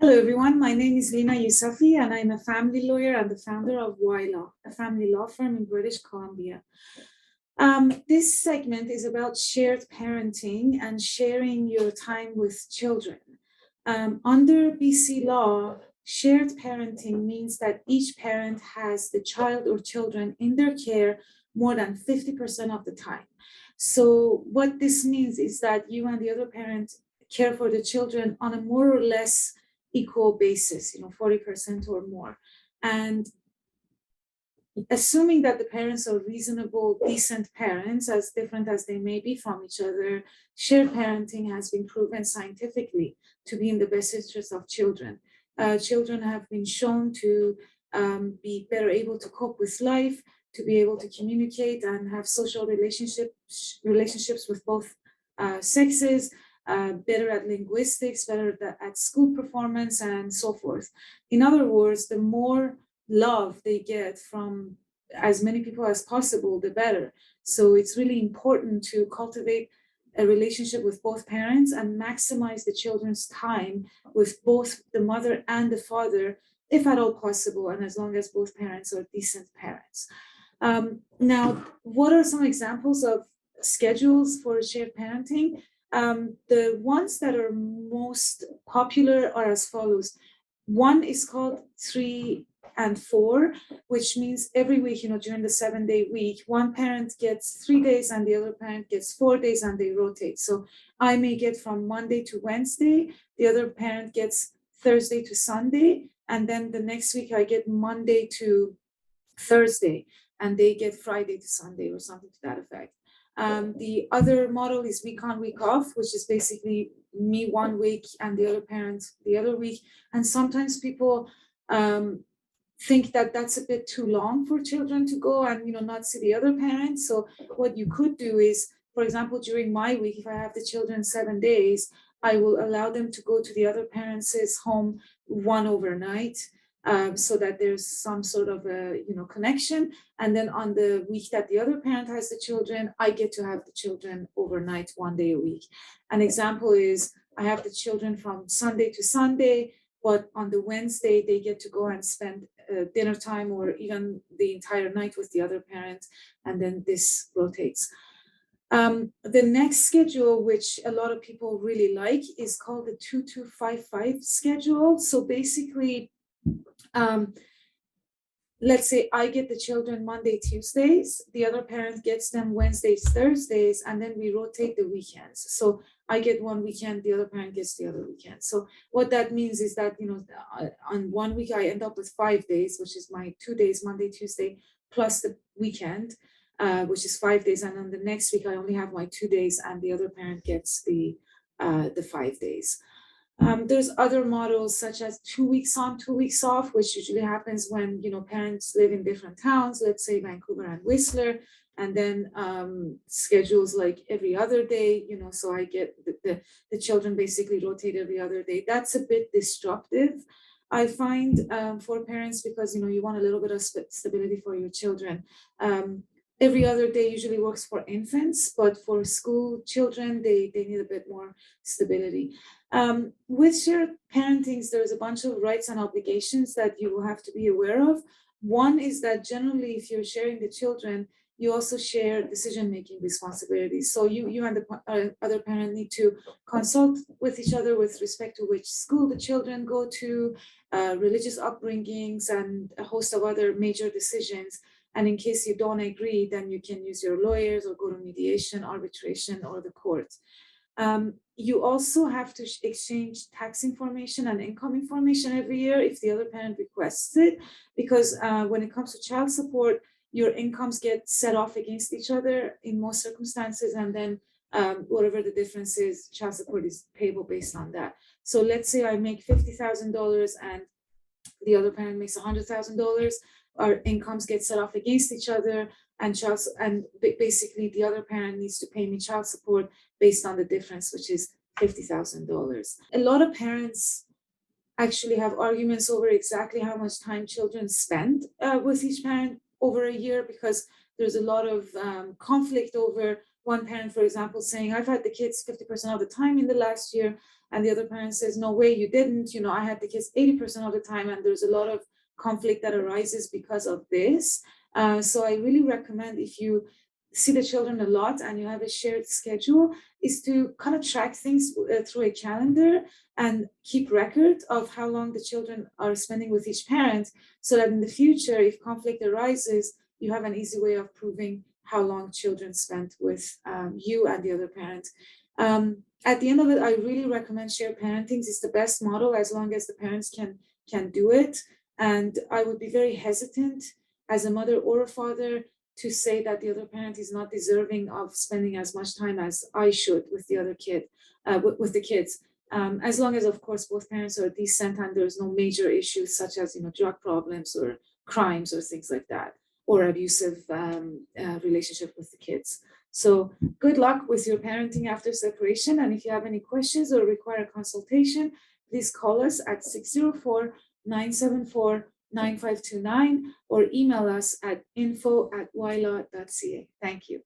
Hello, everyone. My name is Lina Yusafi, and I'm a family lawyer and the founder of YLaw, a family law firm in British Columbia. This segment is about shared parenting and sharing your time with children. Under BC law, shared parenting means that each parent has the child or children in their care more than 50% of the time. So, what this means is that you and the other parent care for the children on a more or less equal basis, 40% or more. And assuming that the parents are reasonable, decent parents, as different as they may be from each other, shared parenting has been proven scientifically to be in the best interest of children. Children have been shown to be better able to cope with life, to be able to communicate and have social relationships with both sexes, better at linguistics, better at school performance, and so forth. In other words, the more love they get from as many people as possible, the better. So it's really important to cultivate a relationship with both parents and maximize the children's time with both the mother and the father, if at all possible, and as long as both parents are decent parents. Now, what are some examples of schedules for shared parenting? The ones that are most popular are as follows. One is called 3 and 4, which means every week, during the 7-day week, one parent gets 3 days and the other parent gets 4 days, and they rotate. So I may get from Monday to Wednesday, the other parent gets Thursday to Sunday, and then the next week I get Monday to Thursday, and they get Friday to Sunday or something to that effect. The other model is week on, week off, which is basically me 1 week and the other parent the other week. And sometimes people think that that's a bit too long for children to go and not see the other parent. So what you could do is, for example, during my week, if I have the children 7 days, I will allow them to go to the other parents' home one overnight. So that there's some sort of a connection, and then on the week that the other parent has the children, I get to have the children overnight 1 day a week. An example is I have the children from Sunday to Sunday, but on the Wednesday they get to go and spend dinner time or even the entire night with the other parent, and then this rotates. The next schedule, which a lot of people really like, is called the 2255 schedule. So basically, let's say I get the children Monday, Tuesdays, the other parent gets them Wednesdays, Thursdays, and then we rotate the weekends. So I get one weekend, the other parent gets the other weekend. So what that means is that, on 1 week I end up with 5 days, which is my 2 days, Monday, Tuesday, plus the weekend, which is 5 days. And on the next week I only have my 2 days, and the other parent gets the 5 days. There's other models such as 2 weeks on, 2 weeks off, which usually happens when parents live in different towns, let's say Vancouver and Whistler, and then schedules like every other day, so I get the children basically rotate every other day. That's a bit disruptive, I find, for parents, because you want a little bit of stability for your children. Every other day usually works for infants, but for school children, they need a bit more stability. With shared parentings, there's a bunch of rights and obligations that you will have to be aware of. One is that generally, if you're sharing the children, you also share decision-making responsibilities. So you and the other parent need to consult with each other with respect to which school the children go to, religious upbringings, and a host of other major decisions. And in case you don't agree, then you can use your lawyers or go to mediation, arbitration, or the court. You also have to exchange tax information and income information every year if the other parent requests it, because when it comes to child support, your incomes get set off against each other in most circumstances, and then whatever the difference is, child support is payable based on that. So let's say I make $50,000 and the other parent makes $100,000. Our incomes get set off against each other, and basically the other parent needs to pay me child support based on the difference, which is $50,000. A lot of parents actually have arguments over exactly how much time children spend with each parent over a year, because there's a lot of conflict over one parent, for example, saying, I've had the kids 50% of the time in the last year, and the other parent says, no way, you didn't, you know, I had the kids 80% of the time, and there's a lot of conflict that arises because of this. So I really recommend, if you see the children a lot and you have a shared schedule, is to kind of track things through a calendar and keep record of how long the children are spending with each parent, so that in the future, if conflict arises, you have an easy way of proving how long children spent with you and the other parent. At the end of it, I really recommend shared parenting. It's the best model as long as the parents can do it. And I would be very hesitant as a mother or a father to say that the other parent is not deserving of spending as much time as I should with the other kid, with the kids. As long as, of course, both parents are decent and there's no major issues such as, you know, drug problems or crimes or things like that, or abusive relationship with the kids. So good luck with your parenting after separation. And if you have any questions or require a consultation, please call us at 604-974-9529 or email us at info@ylaw.ca. Thank you.